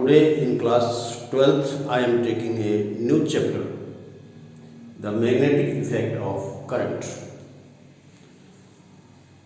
today in class 12th I am taking a new chapter, the magnetic effect of current.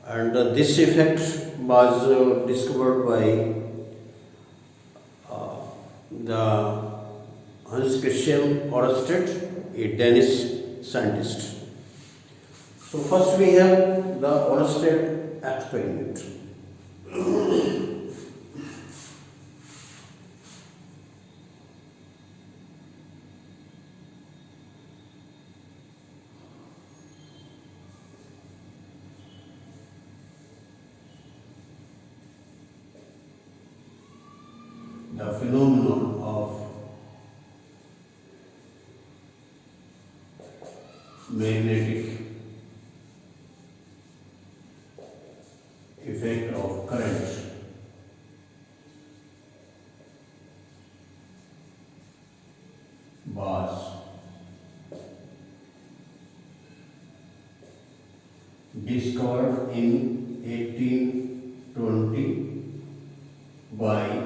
And this effect was discovered by the Hans Christian Ørsted, a Danish scientist. So first we have the Ørsted experiment. The phenomenon of magnetic effect of current was discovered in 1820 by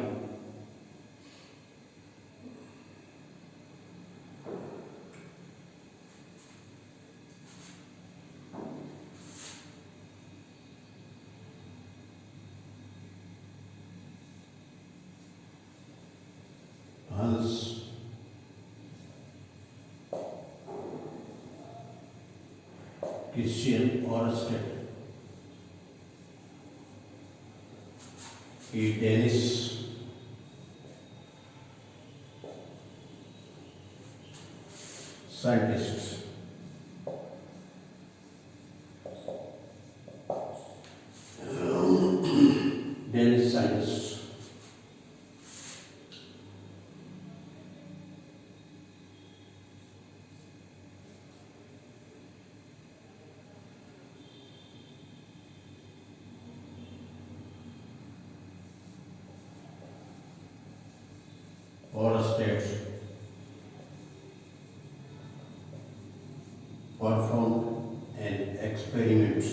Hans Christian Ørsted, a Danish scientist. Danish scientist. Ørsted performed an experiment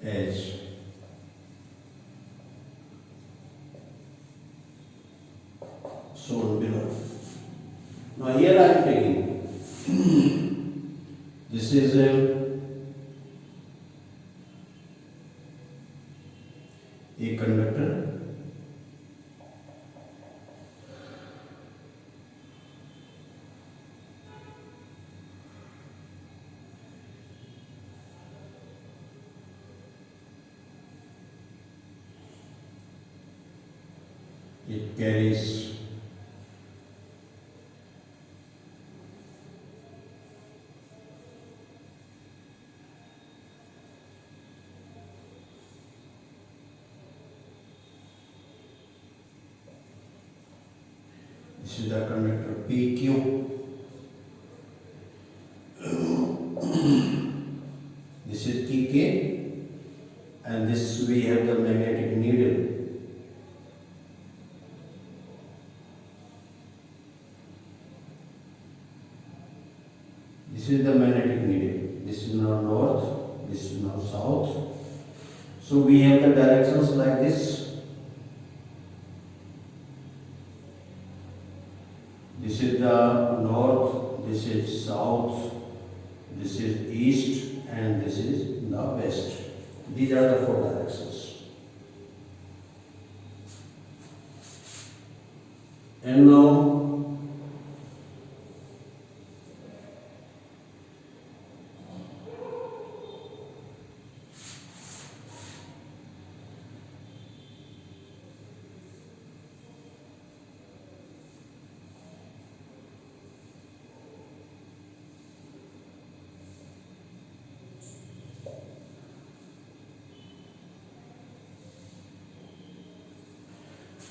as shown below. Now here I am taking this is a conductor. It carries this is the conductor PQ. This is TK, and this we have the magnetic needle. This is the magnetic needle. This is now north, this is now south. So we have the directions like this. This is the north, this is south, this is east, and this is the west. These are the four directions. And now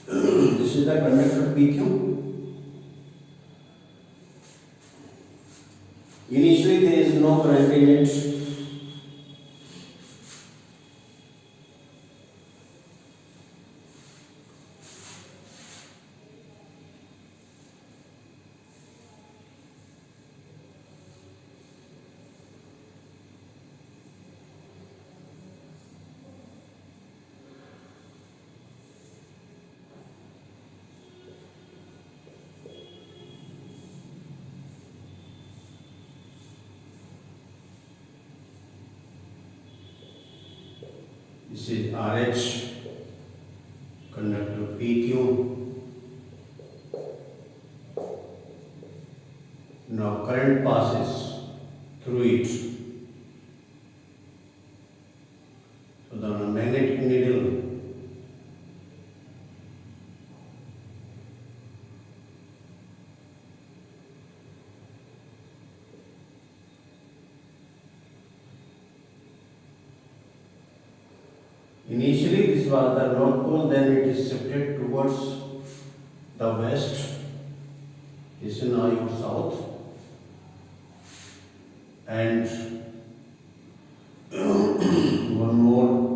this is the conductor PQ. Initially there is no current in it. This is RH, conductor PQ. Now current passes through it. So the magnetic needle initially this was the north pole, then it is shifted towards the west. This is now your south, and one more.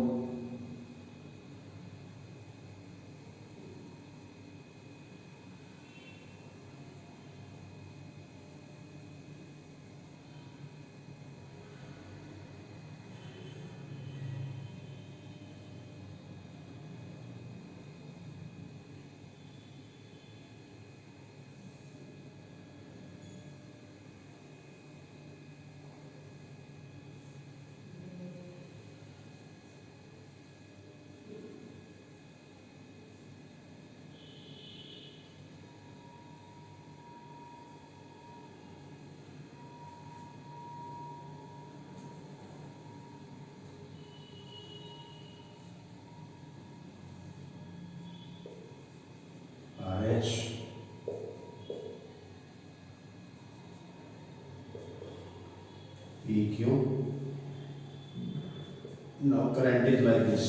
RH, PQ. Now current is like this.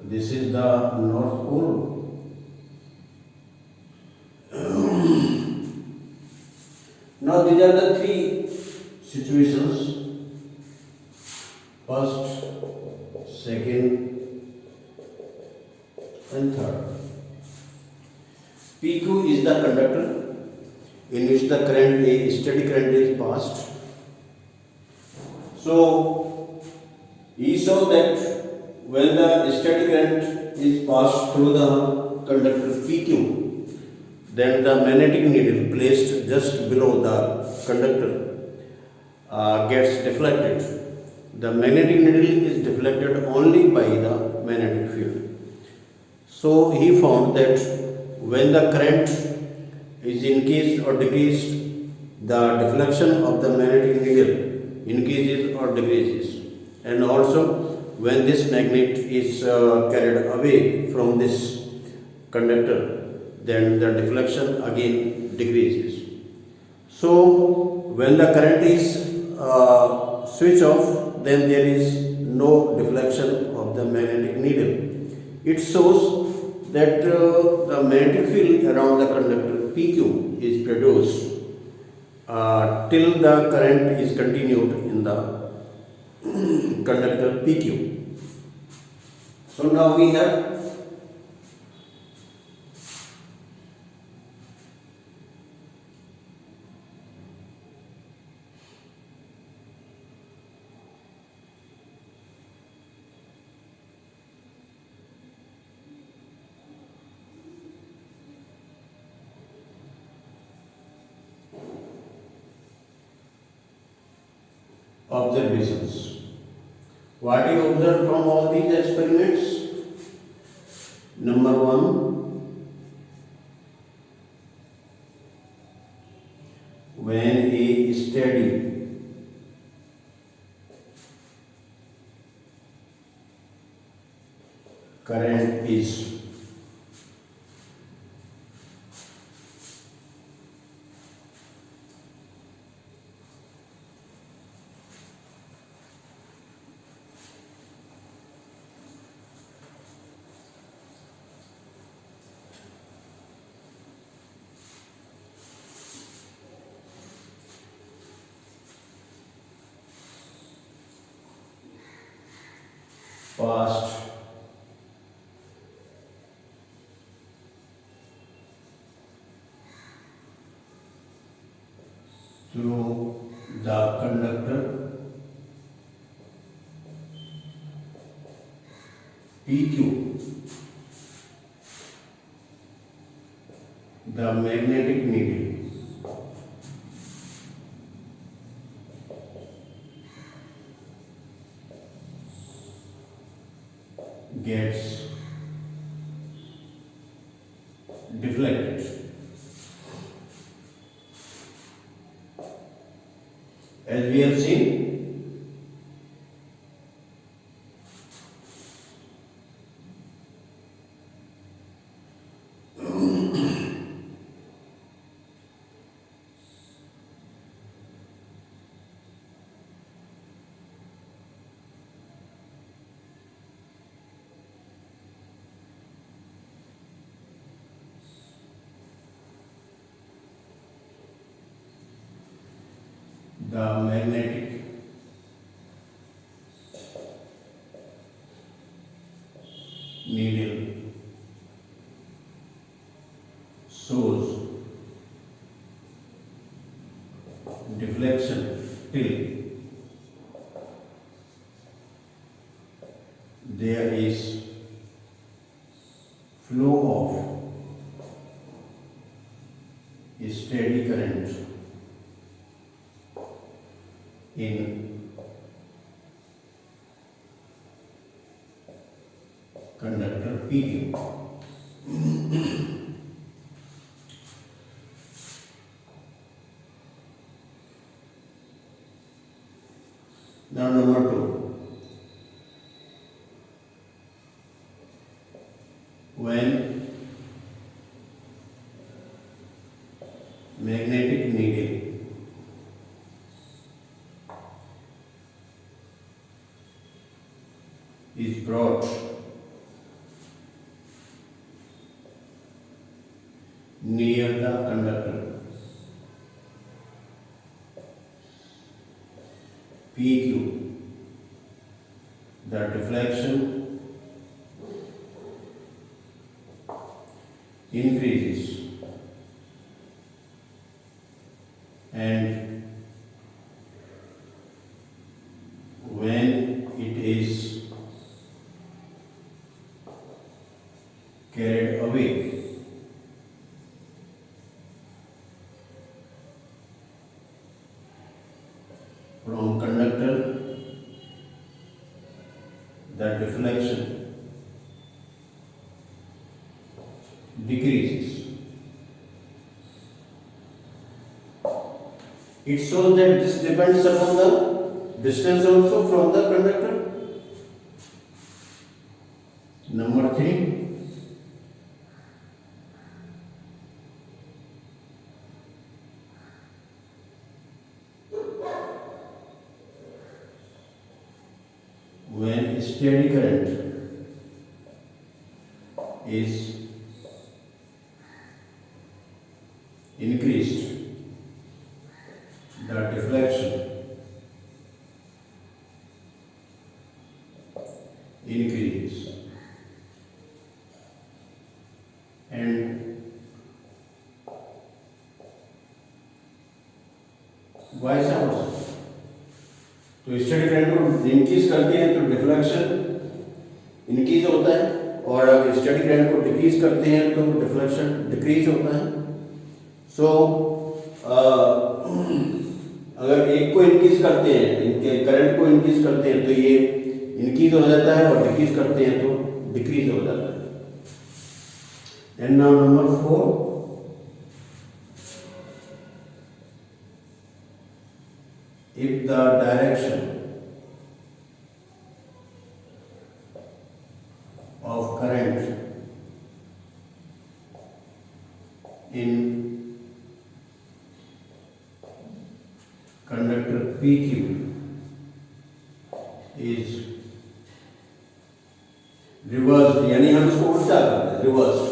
This is the north pole. Now these are the three situations: first, second, and third. PQ is the conductor in which the current, a steady current is passed. So he saw that when the steady current is passed through the conductor PQ, then the magnetic needle placed just below the conductor gets deflected. The magnetic needle is deflected only by the magnetic field. So he found that when the current is increased or decreased, the deflection of the magnetic needle increases or decreases, and also when this magnet is carried away from this conductor, then the deflection again decreases. So when the current is switched off, then there is no deflection of the magnetic needle. It shows that the magnetic field around the conductor PQ is produced till the current is continued in the conductor PQ. So now we have observations. What you observe from all these experiments? Number one, when a steady current is passed through the conductor PQ, the magnetic needle gets deflected. As we have seen, the magnetic needle shows deflection till there is flow of steady current in conductor PQ. Now number 2. When magnetic needle is brought near the conductor PQ, the deflection increases and when it is carried away from conductor, the deflection decreases. It shows that this depends upon the distance also from the conductor. Number 3. When steady current is increased, the deflection increases and vice versa. तो study current को increase करते हैं तो deflection increase होता है और अगर study current को डिक्रीज करते हैं तो डिफ्लेक्शन डिक्रीज होता है. सो अगर एक को इंक्रीज करते हैं, इनके करंट को इंक्रीज करते हैं तो ये इंक्रीज हो जाता है और डिक्रीज करते हैं तो डिक्रीज हो जाता है. And now number 4. If the direction of current in conductor PQ is reversed, यानी हम इसको उल्टा करते हैं, reversed,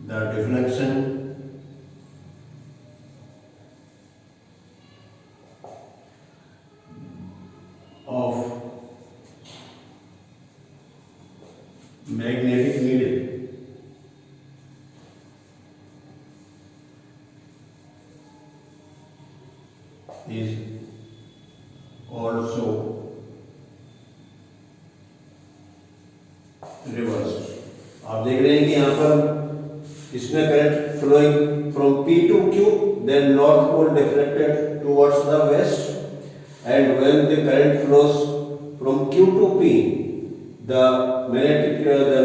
the deflection of magnetic needle is also आप देख रहे हैं कि यहाँ पर इसमें current flowing from P to Q, then north pole deflected towards the west, and when the current flows from Q to P, the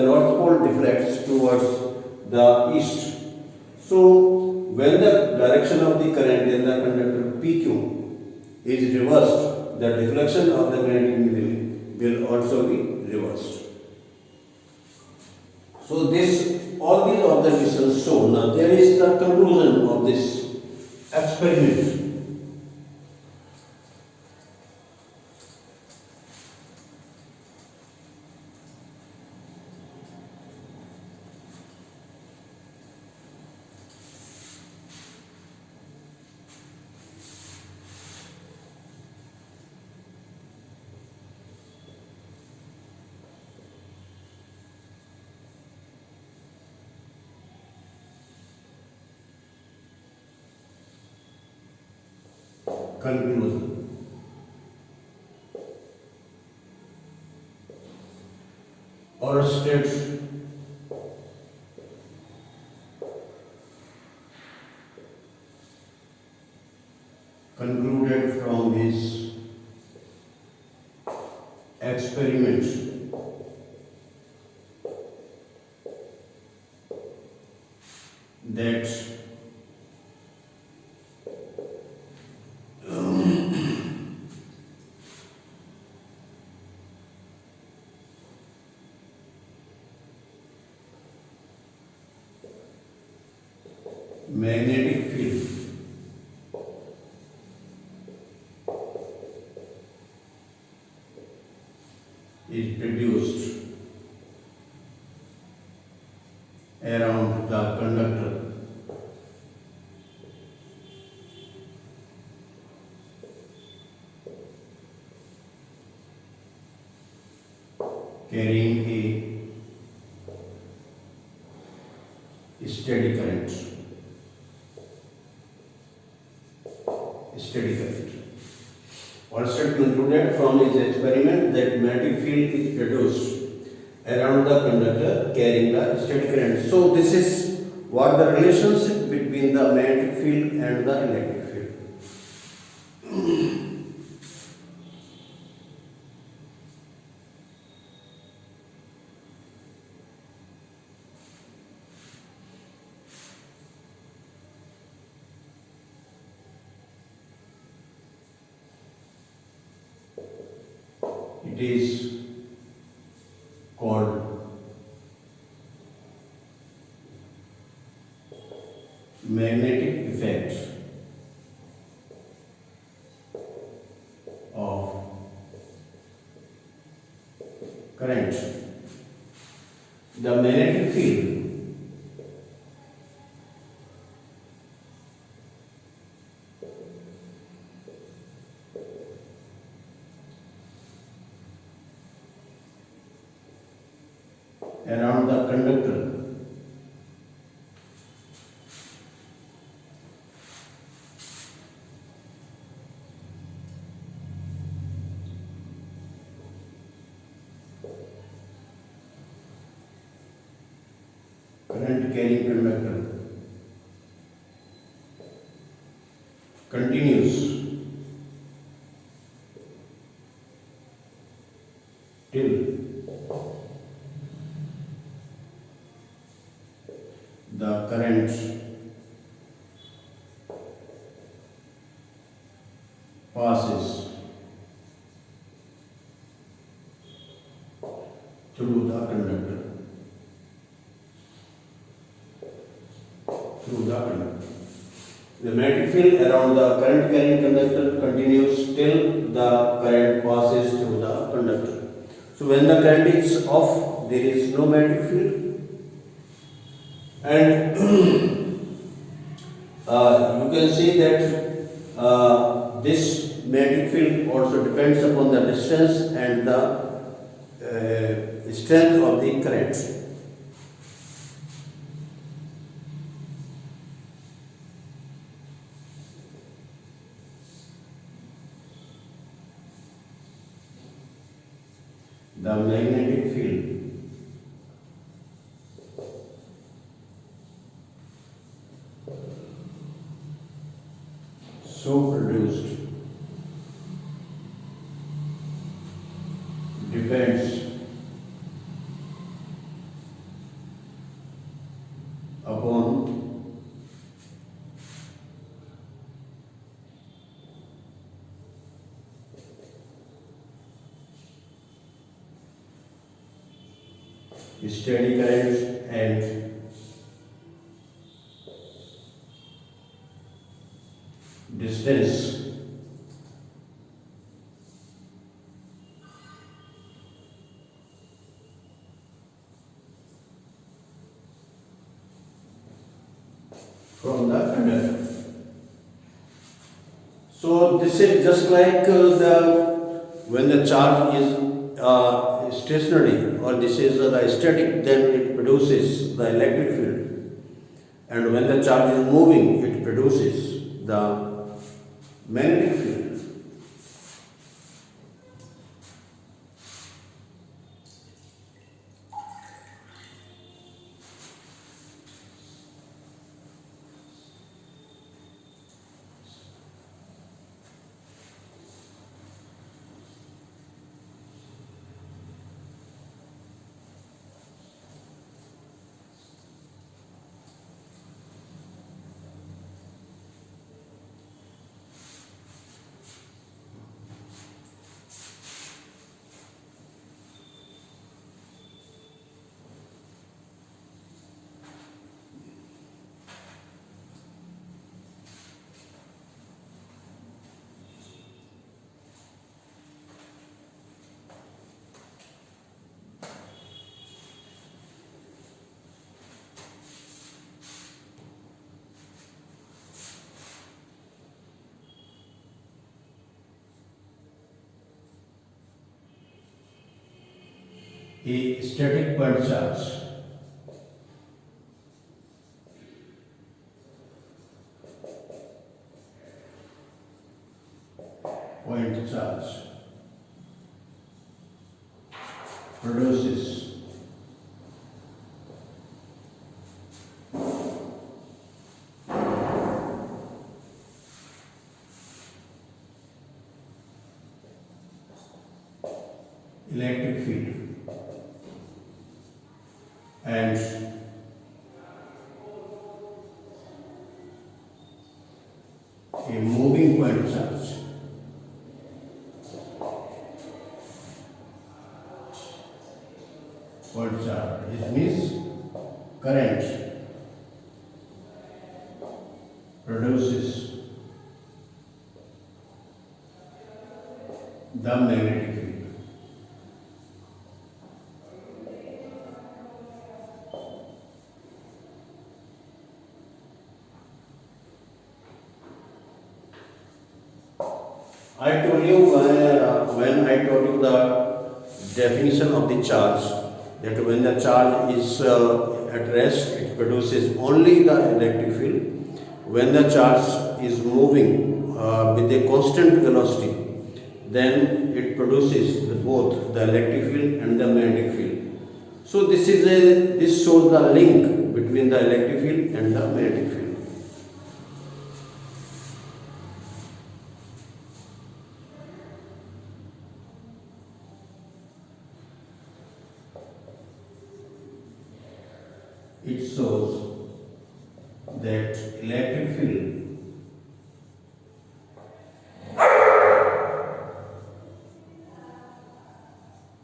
north pole deflects towards the east. So when the direction of the current in the conductor PQ is reversed, the deflection of the magnetic needle will also be reversed. So all these observations show. Now there is the conclusion of this experiment. Conclusion. Oersted's concluded from his experiments that magnetic field is produced around the conductor carrying a steady current. Oersted concluded from his experiment that magnetic field is produced around the conductor carrying the steady current. So this is what the relationship between the magnetic field and the electric field. It is called magnetic effect of current. The magnetic field around the conductor current carrying conductor continues till the current passes through the conductor. The magnetic field around the current carrying conductor continues till the current passes through the conductor. So when the current is off, there is no magnetic field, and you can see that this magnetic field also depends upon the distance and the strength of the current. The magnetic field depends upon steady current and distance from the conductor. So this is just like when the charge is stationary, or this is the static, then it produces the electric field, and when the charge is moving, it produces the magnetic field. A static point charge produces electric field, and a moving point charge This means current produces the magnetic field. I told you when I told you the definition of the charge, that when the charge is at rest, it produces only the electric field. When the charge is moving with a constant velocity, then it produces both the electric field and the magnetic field. So this shows the link between the electric field and the magnetic field. It shows that electric field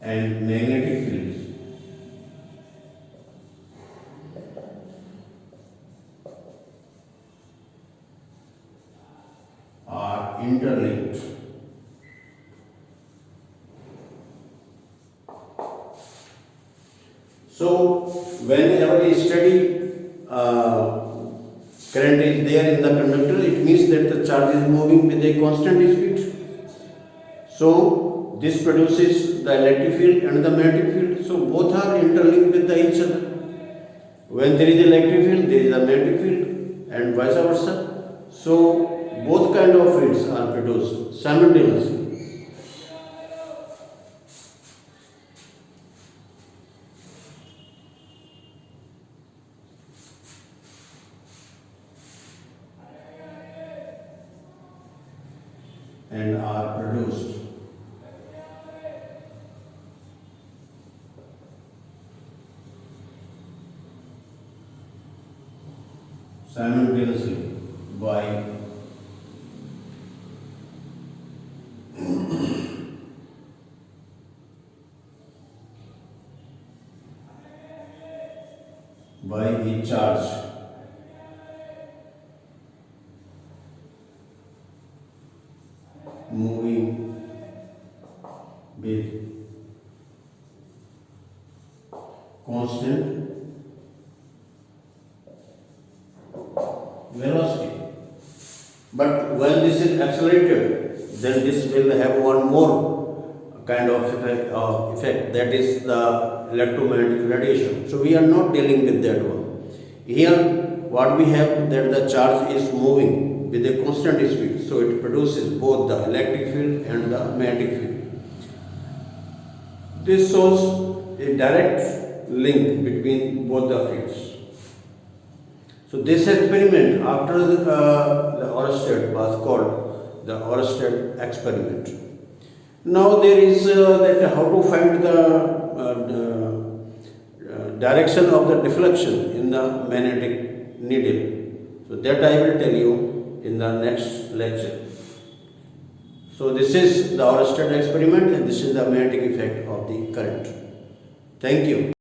and magnetic field are interlinked. So whenever a steady current is there in the conductor, it means that the charge is moving with a constant speed. So this produces the electric field and the magnetic field. So both are interlinked with each other. When there is electric field, there is a magnetic field, and vice versa. So both kind of fields are produced simultaneously. And are produced simultaneously by the charge moving with constant velocity. But when this is accelerated, then this will have one more kind of effect, that is the electromagnetic radiation. So we are not dealing with that one. Here what we have, that the charge is moving with a constant speed, so it produces both the electric field and the magnetic field. This shows a direct link between both the fields. So this experiment after the Oersted was called the Oersted experiment. Now there is that how to find the direction of the deflection in the magnetic needle. So that I will tell you in the next lecture. So this is the Oersted experiment and this is the magnetic effect of the current. Thank you.